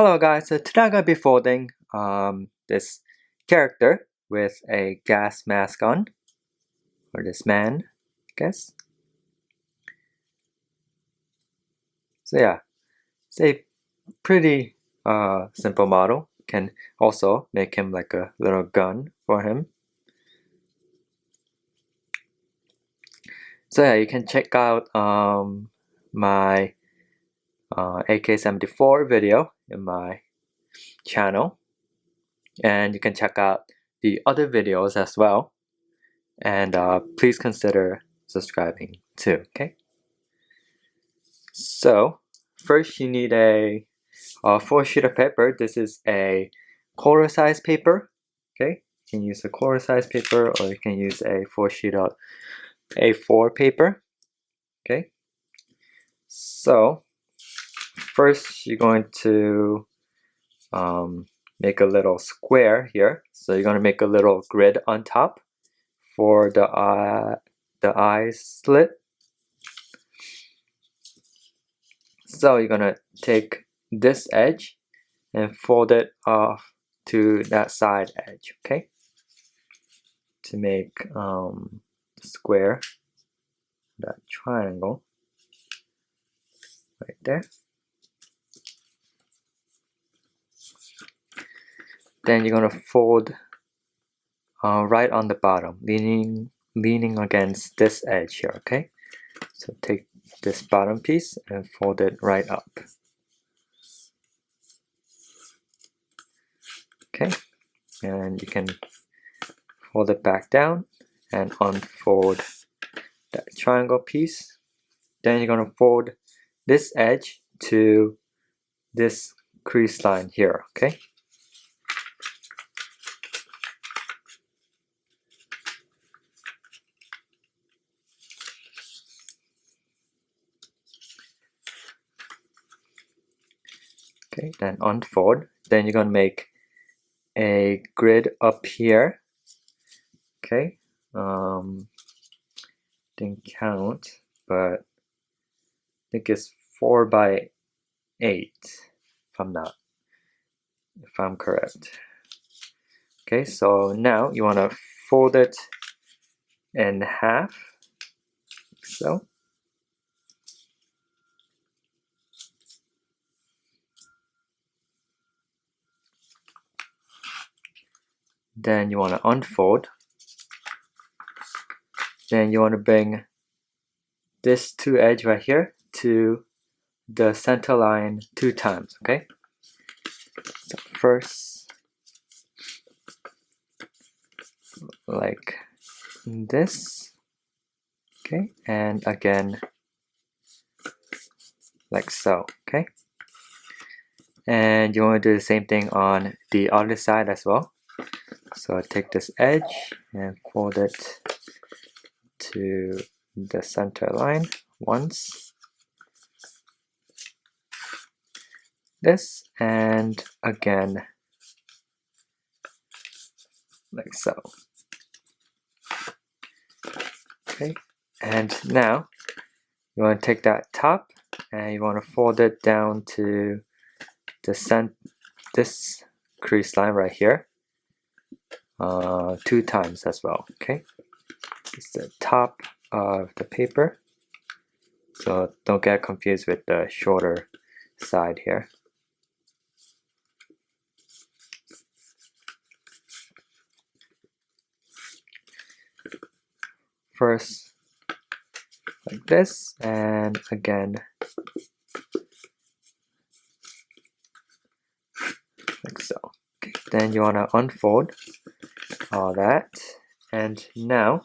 Hello guys, so today I'm going to be folding this character with a gas mask on, or this man, I guess. So yeah, it's a pretty simple model. Can also make him like a little gun for him. So yeah, you can check out my AK-74 video in my channel, and you can check out the other videos as well, and please consider subscribing too. Okay, so first you need a 4 sheet of paper. This is a quarter size paper. Okay, you can use a quarter size paper, or you can use a 4 sheet of A4 paper. Okay, so first you're going to make a little square here. So you're going to make a little grid on top for the eye slit. So you're going to take this edge and fold it off to that side edge, okay? To make the square, that triangle right there. Then you're going to fold right on the bottom, leaning against this edge here, okay? So take this bottom piece and fold it right up. Okay, and you can fold it back down and unfold that triangle piece. Then you're going to fold this edge to this crease line here, okay? Okay, then unfold. Then you're going to make a grid up here. Okay, didn't count, but I think it's 4 by 8 if I'm correct. Okay, so now you want to fold it in half, like so. Then you want to unfold. Then you want to bring this 2 edge right here to the center line 2 times, okay? So first, like this, okay? And again, like so, okay? And you want to do the same thing on the other side as well. So take this edge and fold it to the center line once. This, and again, like so. Okay, and now you want to take that top and you want to fold it down to this crease line right here 2 times as well, okay? It's the top of the paper, so don't get confused with the shorter side here. First like this, and again like so. Okay, then you want to unfold all that, and now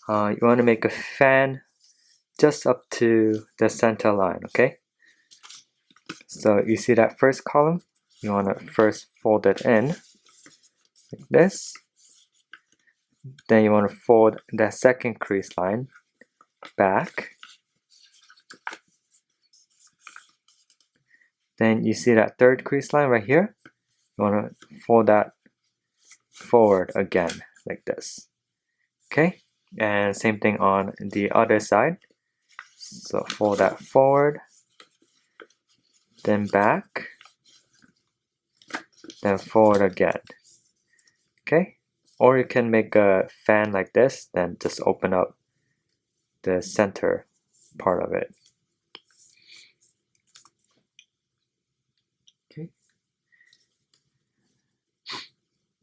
you want to make a fan just up to the center line, okay? So you see that first column, you want to first fold it in like this. Then you want to fold that second crease line back. Then you see that third crease line right here, you want to fold that forward again like this, okay? And same thing on the other side. So fold that forward, then back, then fold again. Okay, or you can make a fan like this, then just open up the center part of it. Okay,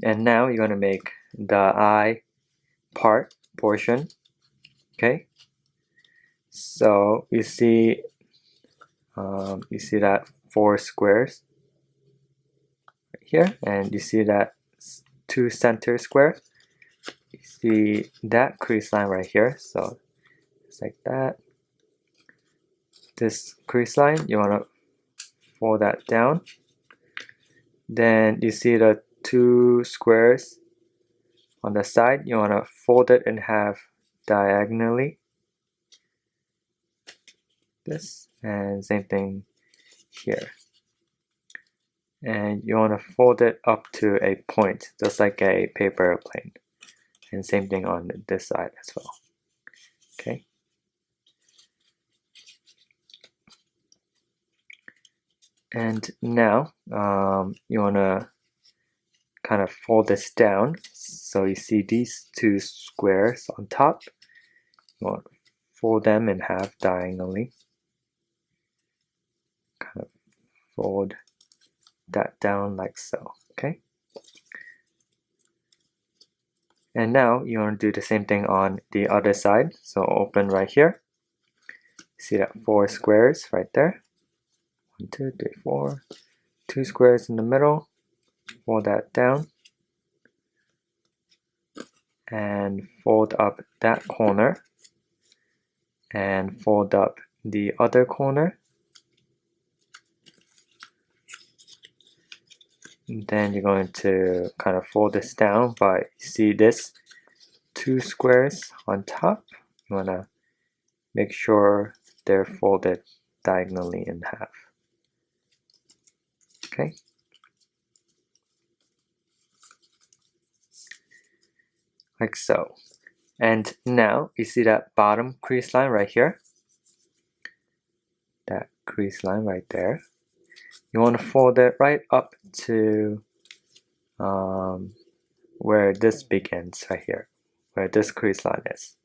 and now you're gonna make the eye portion. Okay, so you see that 4 squares right here, and you see that 2 center square. You see that crease line right here, so it's like that. This crease line, you want to fold that down. Then you see the 2 squares on the side, you want to fold it in half diagonally. This, and same thing here. And you want to fold it up to a point, just like a paper airplane. And same thing on this side as well. Okay. And now you want to kind of fold this down. So you see these 2 squares on top. You want to fold them in half diagonally. Kind of fold that down like so. Okay. And now you want to do the same thing on the other side. So open right here. See that 4 squares right there. 1, 2, 3, 4. 2 squares in the middle. Fold that down. And fold up that corner. And fold up the other corner. And then you're going to kind of fold this down, but you see this 2 squares on top. You want to make sure they're folded diagonally in half. Okay. Like so. And now you see that bottom crease line right here. That crease line right there. You want to fold it right up to where this begins right here, where this crease line is.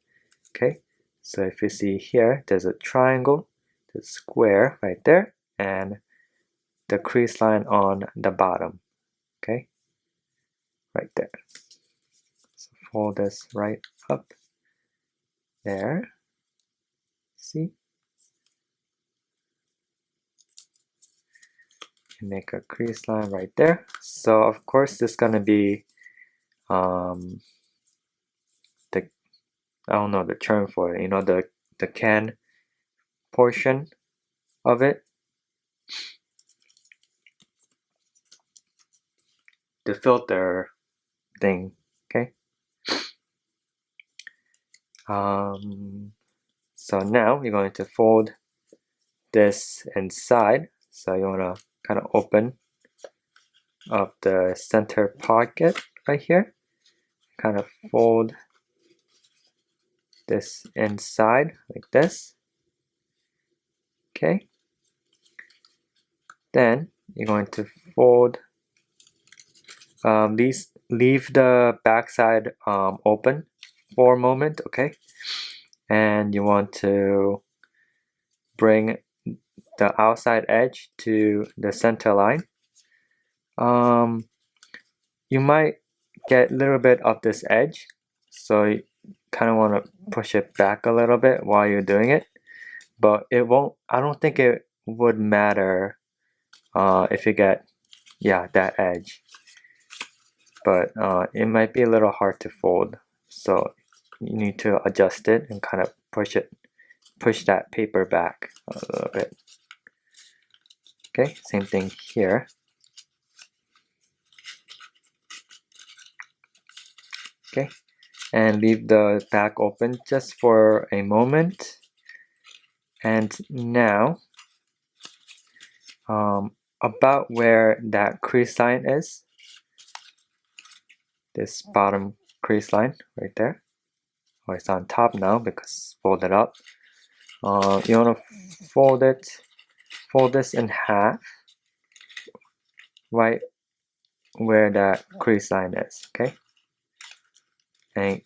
Okay, so if you see here, there's a triangle, there's a square right there, and the crease line on the bottom. Okay, right there. So fold this right up there. See? You make a crease line right there. So of course this is gonna be I don't know the term for it, you know, the can portion of it. The filter thing, okay? So now you're going to fold this inside. So you want to kind of open up the center pocket right here. Kind of fold this inside like this. Okay. Then you're going to fold leave the back side open for a moment, okay? And you want to bring the outside edge to the center line. You might get a little bit of this edge, so you kind of want to push it back a little bit while you're doing it, but it won't, I don't think it would matter if you get, yeah, that edge, but it might be a little hard to fold, so you need to adjust it and kind of push that paper back a little bit. Okay, same thing here. Okay, and leave the back open just for a moment. And now about where that crease line is, this bottom crease line right there, or it's on top now because it's folded up. You want to fold this in half right where that crease line is, okay? And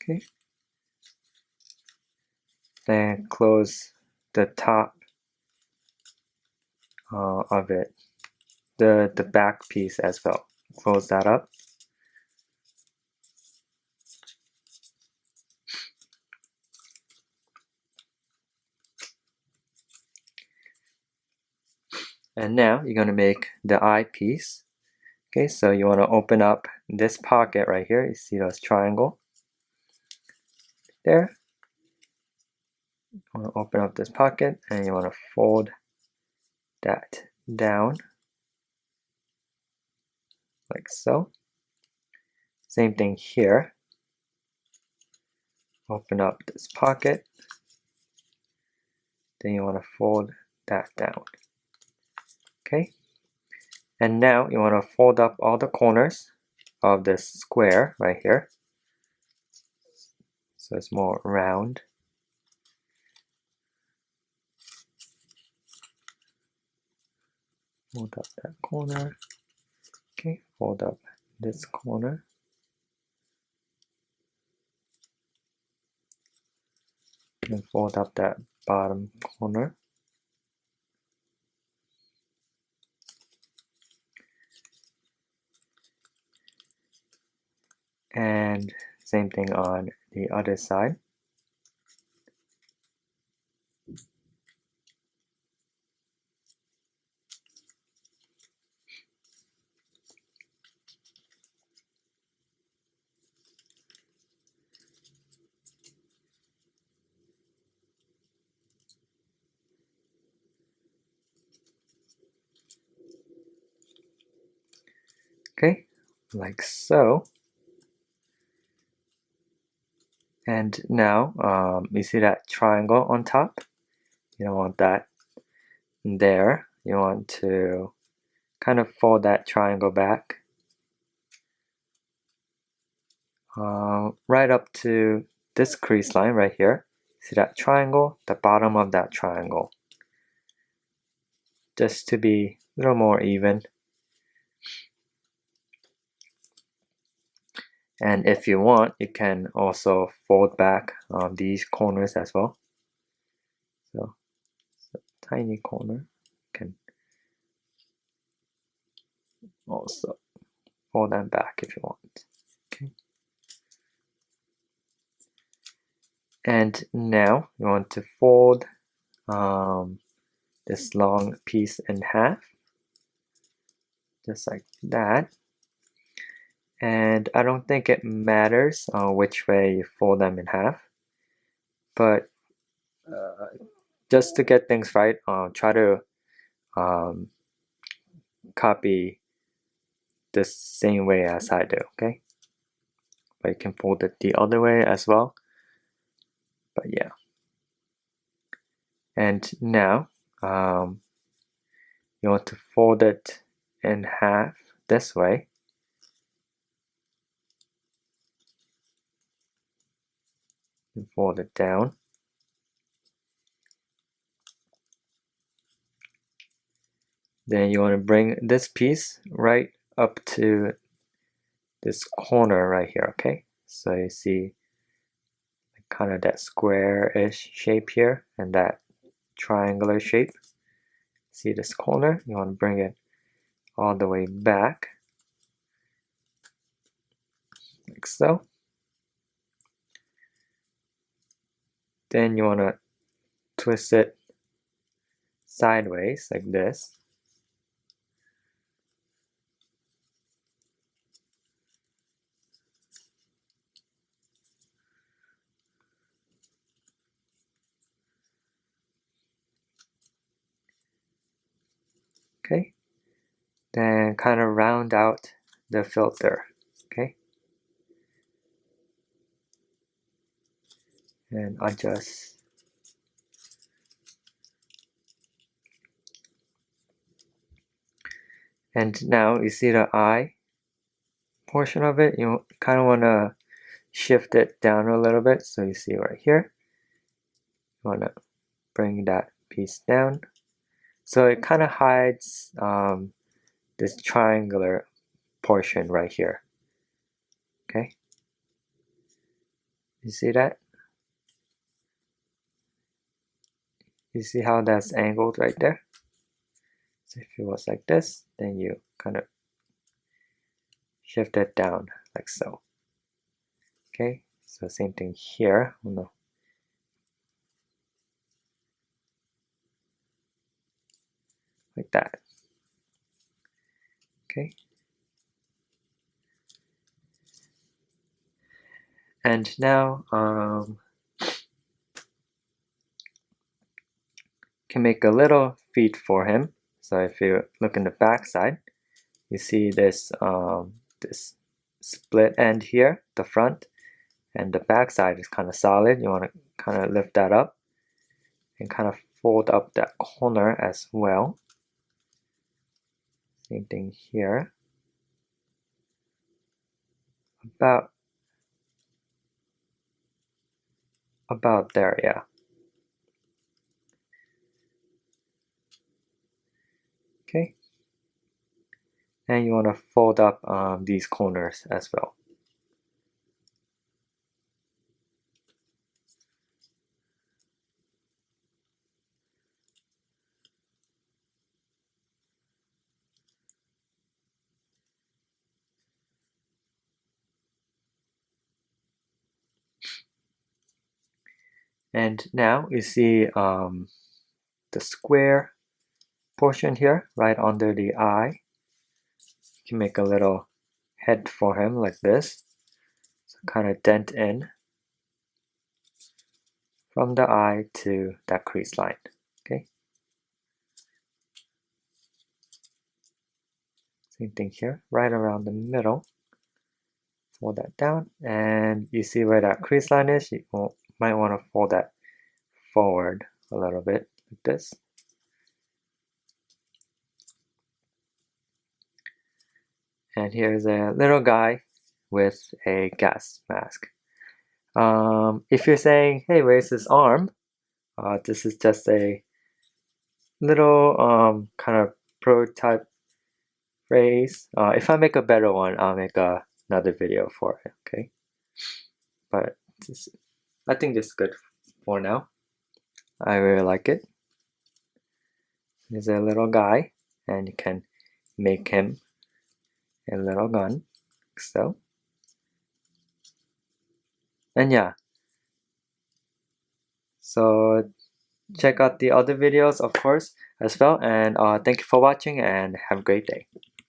okay, then close the top of it, the back piece as well. Close that up. And now you're going to make the eyepiece. Okay, so you want to open up this pocket right here. You see this triangle there. You want to open up this pocket and you want to fold that down like so. Same thing here. Open up this pocket. Then you want to fold that down. Okay. And now you want to fold up all the corners of this square right here. So it's more round. Fold up that corner. Okay, fold up this corner. And fold up that bottom corner. And same thing on the other side. Okay, like so. And now you see that triangle on top? You don't want that there. You want to kind of fold that triangle back right up to this crease line right here. See that triangle? The bottom of that triangle. Just to be a little more even. And if you want, you can also fold back these corners as well. So tiny corner can also fold them back if you want. Okay. And now you want to fold this long piece in half, just like that. And I don't think it matters which way you fold them in half, but just to get things right, try to copy the same way as I do, okay? But you can fold it the other way as well. But yeah. And now you want to fold it in half this way. And fold it down. Then you want to bring this piece right up to this corner right here, okay? So you see kind of that square-ish shape here and that triangular shape. See this corner? You want to bring it all the way back, like so. Then you want to twist it sideways like this. Okay, then kind of round out the filter, okay, and adjust. And now you see the eye portion of it, you kind of want to shift it down a little bit. So you see right here, you want to bring that piece down. So it kind of hides this triangular portion right here. Okay, you see that? You see how that's angled right there? So if it was like this, then you kind of shift it down like so. Okay, so same thing here. Oh, no. Like that. Okay. And now can make a little feet for him. So if you look in the back side, you see this this split end here, the front, and the back side is kind of solid. You want to kind of lift that up and kind of fold up that corner as well. Same thing here. About there, yeah. Okay. And you want to fold up these corners as well. And now you see the square portion here, right under the eye. You can make a little head for him like this. So kind of dent in from the eye to that crease line. Okay. Same thing here, right around the middle. Fold that down, and you see where that crease line is. You might want to fold that forward a little bit like this. And here's a little guy with a gas mask. If you're saying, hey, where's his arm? This is just a little kind of prototype phrase. If I make a better one, I'll make another video for it, okay? But I think this is good for now. I really like it. Here's a little guy, and you can make him a little gun, like so. And yeah, so check out the other videos, of course, as well. And thank you for watching, and have a great day.